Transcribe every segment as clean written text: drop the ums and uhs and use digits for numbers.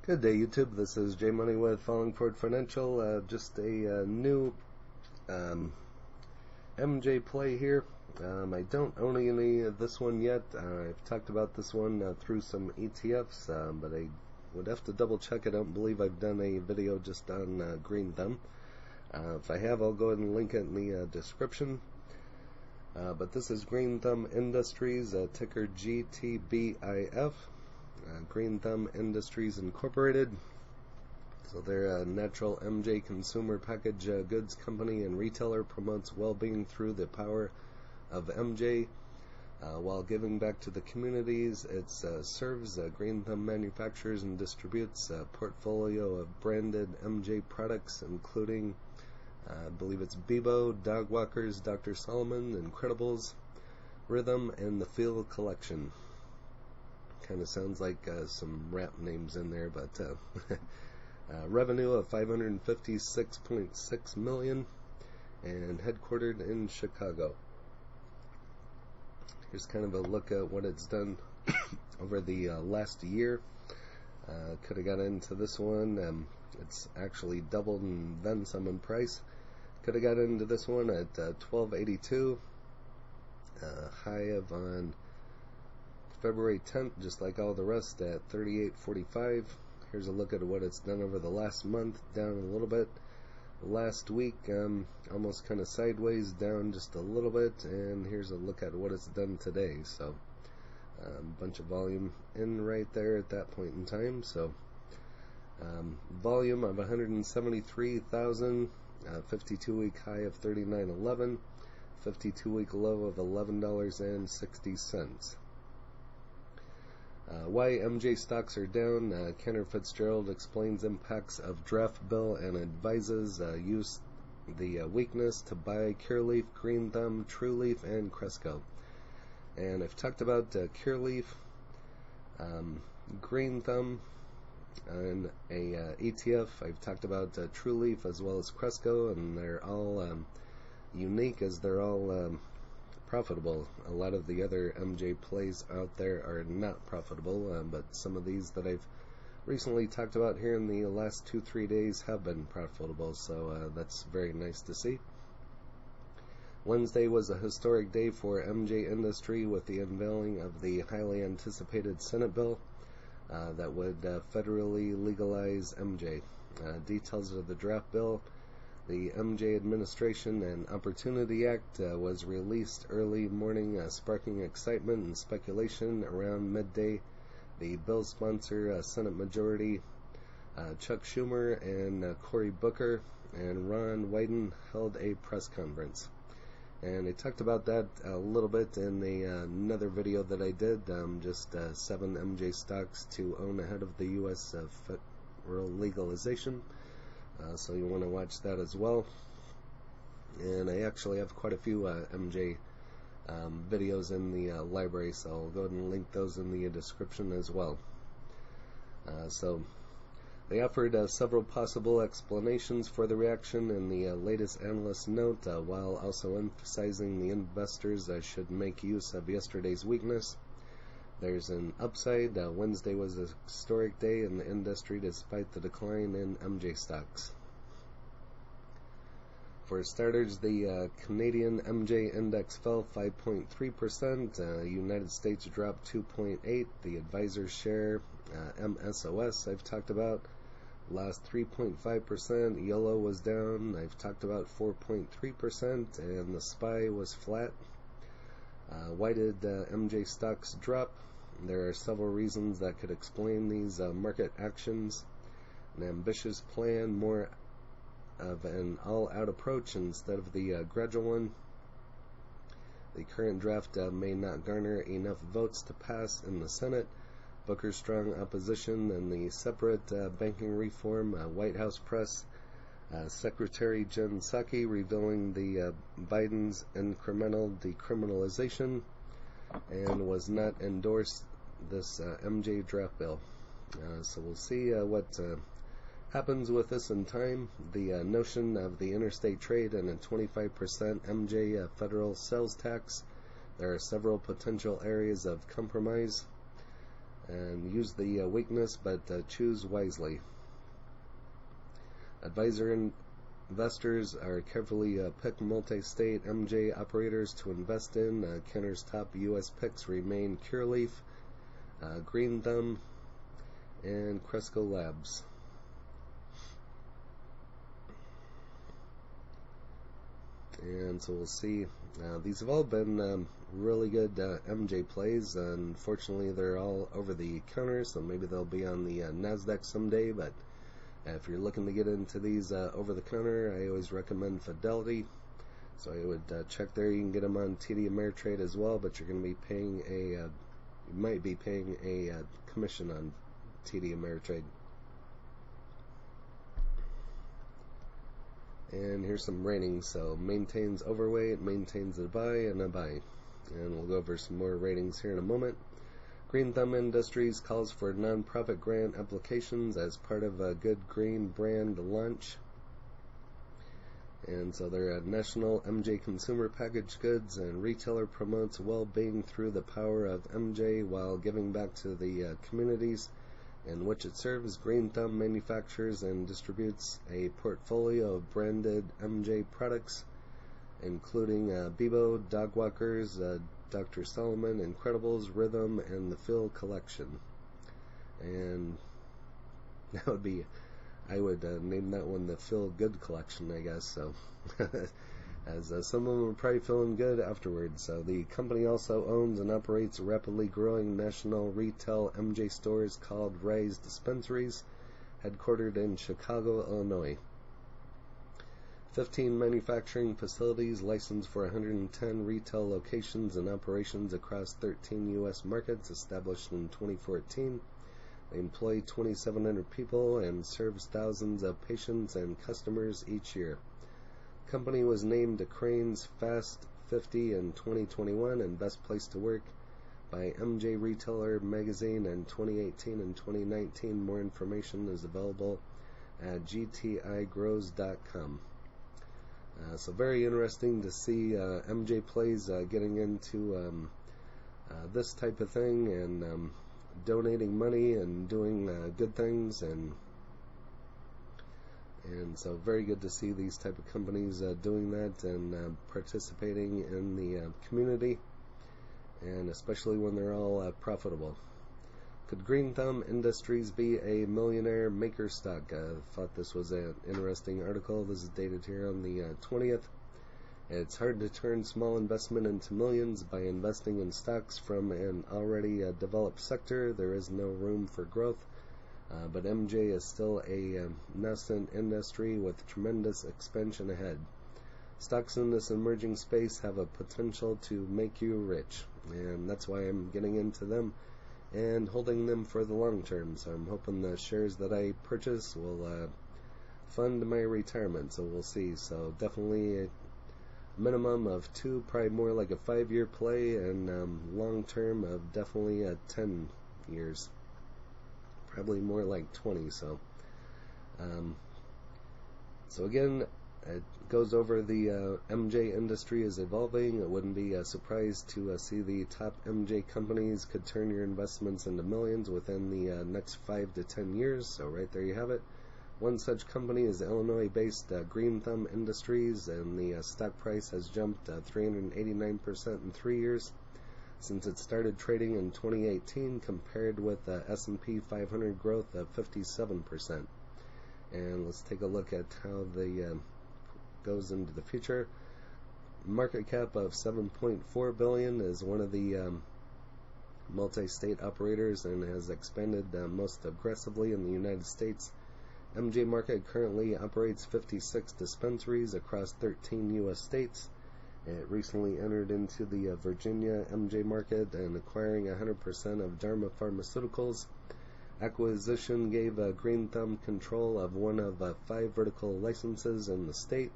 Good day, YouTube. This is J Money with Falling Forward Financial. Just a new MJ play here. I don't own any of this one yet. I've talked about this one through some ETFs, but I would have to double check. I don't believe I've done a video just on Green Thumb. If I have, I'll go ahead and link it in the description. But this is Green Thumb Industries, ticker GTBIF. Green Thumb Industries Incorporated. So they're a natural MJ consumer package goods company and retailer, promotes well-being through the power of MJ while giving back to the communities. It serves. Green Thumb manufactures and distributes a portfolio of branded MJ products, including I believe it's Bebo, Dog Walkers, Dr. Solomon, Incredibles, Rhythm, and the Feel Collection. Kind of sounds like some rap names in there, but revenue of $556.6 million and headquartered in Chicago. Here's kind of a look at what it's done over the last year. Could have got into this one. It's actually doubled and then some in price. Could have got into this one at $12.82. High of on February 10th, just like all the rest, at $38.45. Here's a look at what it's done over the last month, down a little bit. Last week, almost kind of sideways, down just a little bit. And here's a look at what it's done today. So, a bunch of volume in right there at that point in time. So, volume of 173,000, 52-week high of $39.11, 52-week low of $11.60. Why MJ stocks are down. Cantor Fitzgerald explains impacts of draft bill and advises use the weakness to buy Cureleaf, Green Thumb, Trueleaf, and Cresco. And I've talked about Cureleaf, Green Thumb, and a ETF. I've talked about Trueleaf as well as Cresco, and they're all unique as they're all profitable. A lot of the other MJ plays out there are not profitable, but some of these that I've recently talked about here in the last 2-3 days have been profitable, so that's very nice to see. Wednesday was a historic day for MJ industry with the unveiling of the highly anticipated Senate bill that would federally legalize MJ. Details of the draft bill, the MJ Administration and Opportunity Act, was released early morning, sparking excitement and speculation. Around midday, the bill's sponsor, Senate Majority Chuck Schumer and Cory Booker and Ron Wyden, held a press conference. And I talked about that a little bit in another video that I did, just 7 MJ stocks to own ahead of the U.S. Federal legalization. So you want to watch that as well. And I actually have quite a few MJ videos in the library, so I'll go ahead and link those in the description as well. So they offered several possible explanations for the reaction in the latest analyst note, while also emphasizing the investors should make use of yesterday's weakness. There's an upside. Wednesday was a historic day in the industry despite the decline in MJ stocks. For starters, the Canadian MJ index fell 5.3%. United States dropped 2.8%. The advisor share, MSOS, I've talked about, lost 3.5%. YOLO was down. I've talked about 4.3%. And the SPY was flat. Why did MJ stocks drop? There are several reasons that could explain these market actions. An ambitious plan, more of an all-out approach instead of the gradual one. The current draft may not garner enough votes to pass in the Senate. Booker's strong opposition and the separate banking reform. White House press. Secretary Jen Psaki revealing the Biden's incremental decriminalization and was not endorsed this MJ draft bill. So we'll see what happens with this in time. The notion of the interstate trade and a 25% MJ federal sales tax. There are several potential areas of compromise. and use the weakness, but choose wisely. Investors are carefully pick multi-state MJ operators to invest in. Kenner's top U.S. picks remain Cureleaf, Green Thumb, and Cresco Labs. And so we'll see. These have all been really good MJ plays. Unfortunately, they're all over the counter, so maybe they'll be on the NASDAQ someday. But if you're looking to get into these over the counter, I always recommend Fidelity. So I would check there. You can get them on TD Ameritrade as well, but you're going to be paying you might be paying a commission on TD Ameritrade. And here's some ratings. So maintains overweight, maintains a buy, and a buy. And we'll go over some more ratings here in a moment. Green Thumb Industries calls for nonprofit grant applications as part of a Good Green brand launch. And so they're a national MJ consumer packaged goods, and retailer promotes well-being through the power of MJ while giving back to the communities in which it serves. Green Thumb manufactures and distributes a portfolio of branded MJ products, including Bebo, Dog Walkers, Dr. Solomon, Incredibles, Rhythm, and the Phil Collection. And that would be, I would name that one the Feel Good Collection, I guess. So, as some of them are probably feeling good afterwards. So the company also owns and operates rapidly growing national retail MJ stores called Rise Dispensaries, headquartered in Chicago, Illinois. 15 manufacturing facilities licensed for 110 retail locations and operations across 13 U.S. markets, established in 2014. They employ 2,700 people and serves thousands of patients and customers each year. The company was named to Crane's Fast 50 in 2021 and Best Place to Work by MJ Retailer magazine in 2018 and 2019. More information is available at gtigrows.com. So very interesting to see MJ plays getting into this type of thing, and donating money and doing good things, and so very good to see these type of companies doing that and participating in the community, and especially when they're all profitable. Could Green Thumb Industries be a Millionaire-Maker Stock? I thought this was an interesting article. This is dated here on the 20th. It's hard to turn small investment into millions by investing in stocks from an already developed sector. There is no room for growth, but MJ is still a nascent industry with tremendous expansion ahead. Stocks in this emerging space have a potential to make you rich, and that's why I'm getting into them and holding them for the long term. So I'm hoping the shares that I purchase will fund my retirement, so we'll see. So definitely a minimum of 2, probably more like a 5-year play, and long term of definitely 10 years, probably more like 20. So again, it goes over the MJ industry is evolving. It wouldn't be a surprise to see the top MJ companies could turn your investments into millions within the next 5 to 10 years. So right there you have it. One such company is Illinois-based Green Thumb Industries, and the stock price has jumped 389% in 3 years since it started trading in 2018, compared with S&P 500 growth of 57%. And let's take a look at how the goes into the future. Market cap of $7.4 billion, is one of the multi-state operators and has expanded most aggressively in the United States. MJ Market currently operates 56 dispensaries across 13 U.S. states. It recently entered into the Virginia MJ Market and acquiring 100% of Dharma Pharmaceuticals. Acquisition gave Green Thumb control of one of 5 vertical licenses in the state.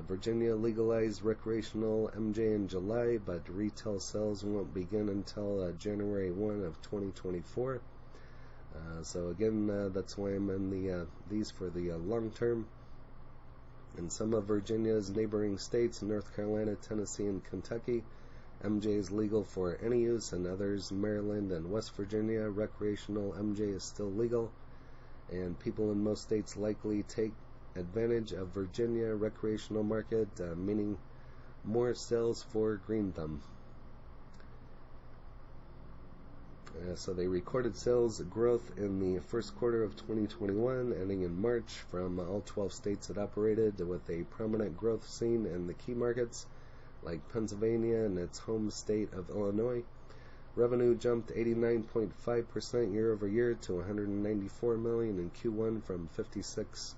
Virginia legalized recreational MJ in July, but retail sales won't begin until January 1 of 2024. So again, that's why I'm in these for the long term. In some of Virginia's neighboring states, North Carolina, Tennessee, and Kentucky, MJ is legal for any use. In others, Maryland and West Virginia, recreational MJ is still legal, and people in most states likely take advantage of Virginia recreational market, meaning more sales for Green Thumb. So they recorded sales growth in the first quarter of 2021, ending in March, from all 12 states it operated, with a prominent growth seen in the key markets like Pennsylvania and its home state of Illinois. Revenue jumped 89.5% year over year to $194 million in Q1 from 56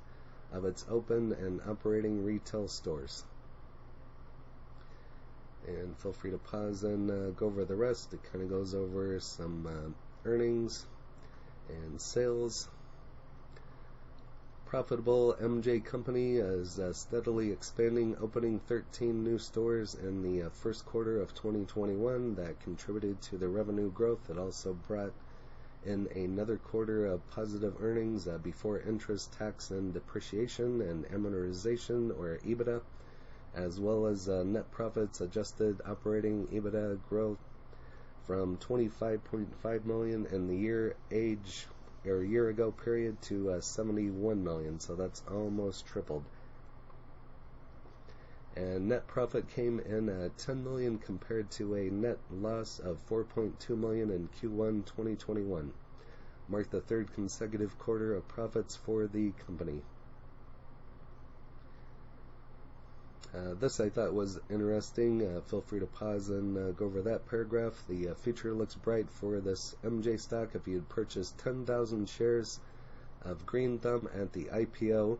of its open and operating retail stores. And feel free to pause and go over the rest. It kind of goes over some earnings and sales. Profitable MJ company is steadily expanding, opening 13 new stores in the first quarter of 2021 that contributed to the revenue growth. It also brought in another quarter of positive earnings before interest, tax, and depreciation and amortization, or EBITDA, as well as net profits. Adjusted operating EBITDA growth from $25.5 million in the year ago period to $71 million, so that's almost tripled. And net profit came in at $10 million compared to a net loss of $4.2 million in Q1 2021. Marked the third consecutive quarter of profits for the company. This I thought was interesting. Feel free to pause and go over that paragraph. The future looks bright for this MJ stock. If you'd purchased 10,000 shares of Green Thumb at the IPO,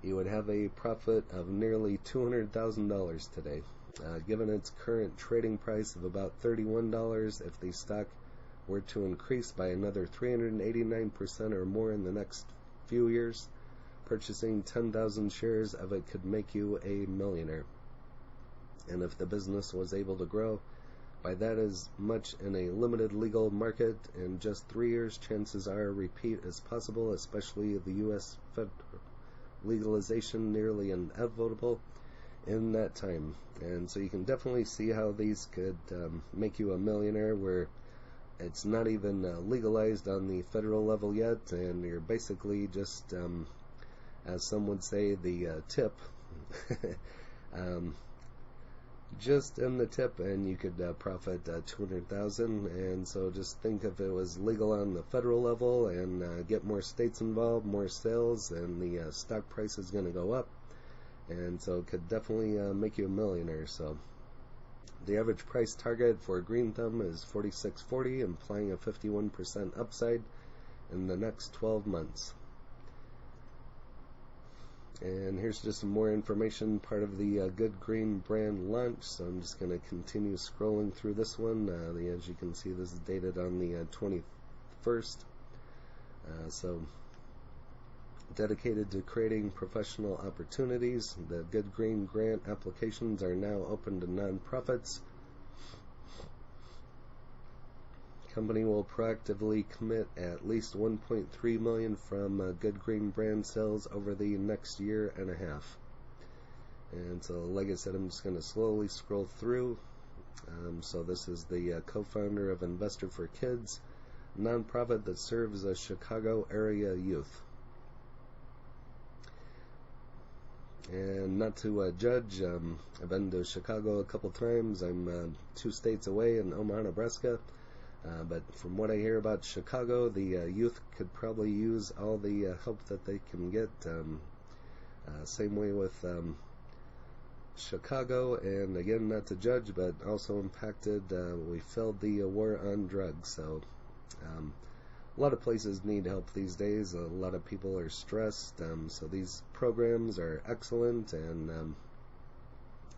you would have a profit of nearly $200,000 today. Given its current trading price of about $31, if the stock were to increase by another 389% or more in the next few years, purchasing 10,000 shares of it could make you a millionaire. And if the business was able to grow by that as much in a limited legal market in just 3 years, chances are a repeat is possible, especially the U.S. federal legalization nearly inevitable in that time. And so you can definitely see how these could make you a millionaire, where it's not even legalized on the federal level yet, and you're basically just as some would say, the tip, just in the tip, and you could profit $200,000. And so just think if it was legal on the federal level and get more states involved, more sales, and the stock price is going to go up, and so it could definitely make you a millionaire. So the average price target for Green Thumb is $46.40, implying a 51% upside in the next 12 months. And here's just some more information, part of the Good Green brand launch. So I'm just going to continue scrolling through this one. As you can see, this is dated on the 21st. So dedicated to creating professional opportunities, the Good Green grant applications are now open to nonprofits. Company will proactively commit at least $1.3 million from Good Green brand sales over the next year and a half. And so, like I said, I'm just going to slowly scroll through. So this is the co-founder of Investor for Kids, nonprofit that serves a Chicago area youth. And not to judge, I've been to Chicago a couple times. I'm 2 states away in Omaha, Nebraska. But from what I hear about Chicago, the youth could probably use all the help that they can get. Same way with Chicago, and again, not to judge, but also impacted. We felt the war on drugs, so a lot of places need help these days. A lot of people are stressed, so these programs are excellent. And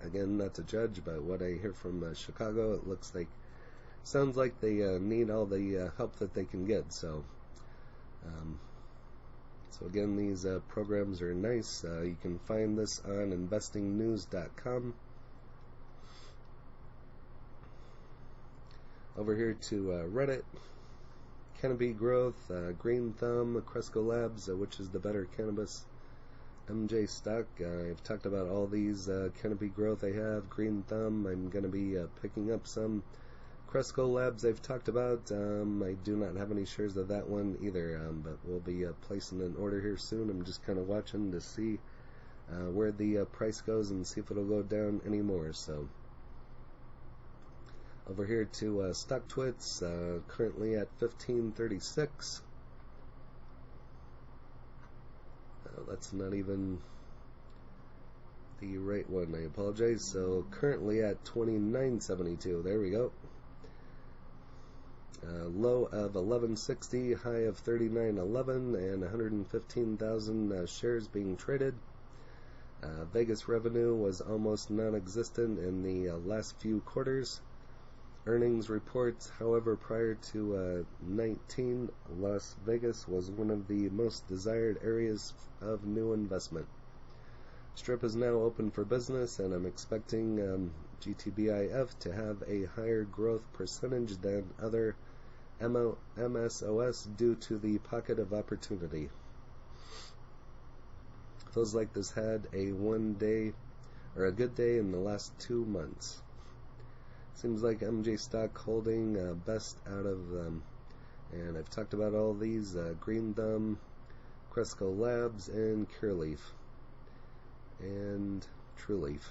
again, not to judge, but what I hear from Chicago, it looks like. Sounds like they need all the help that they can get. So again, these programs are nice. You can find this on investingnews.com. Over here to Reddit, Canopy Growth, Green Thumb, Cresco Labs, which is the better cannabis MJ stock. I've talked about all these Canopy Growth I have, Green Thumb. I'm going to be picking up some. Cresco Labs I've talked about. I do not have any shares of that one either, but we'll be placing an order here soon. I'm just kind of watching to see where the price goes and see if it'll go down anymore. So over here to StockTwits, currently at 1536. That's not even the right one, I apologize. So currently at 29.72. There we go. Low of 1160, high of 39.11, and 115,000 shares being traded. Vegas revenue was almost non-existent in the last few quarters. Earnings reports, however, prior to 19, Las Vegas was one of the most desired areas of new investment. Strip is now open for business, and I'm expecting GTBIF to have a higher growth percentage than other MSOS due to the pocket of opportunity. Feels like this had a good day in the last 2 months. Seems like MJ stock holding best out of them. And I've talked about all these, Green Thumb, Cresco Labs, and Cureleaf. And Trueleaf.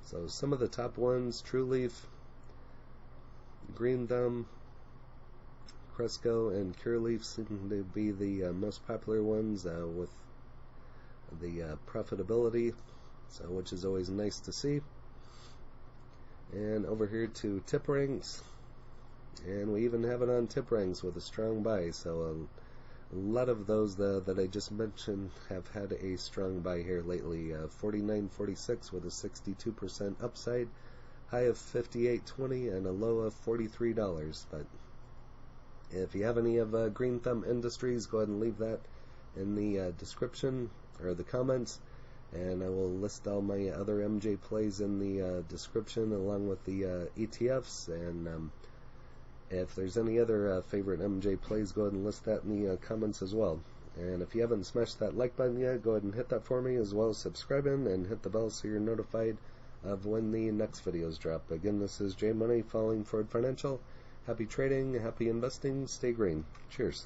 So some of the top ones, Trueleaf, Green Thumb, Cresco, and Cureleaf seem to be the most popular ones with the profitability, so which is always nice to see. And over here to tip ranks, and we even have it on tip ranks with a strong buy. So a lot of those that I just mentioned have had a strong buy here lately. 49.46 with a 62% upside, high of 58.20, and a low of $43. But if you have any of Green Thumb Industries, go ahead and leave that in the description or the comments, and I will list all my other MJ plays in the description along with the ETFs. And if there's any other favorite MJ plays, go ahead and list that in the comments as well. And if you haven't smashed that like button yet, go ahead and hit that for me, as well as subscribing and hit the bell so you're notified of when the next videos drop. Again, this is J Money, following Ford Financial. Happy trading, happy investing, stay green. Cheers.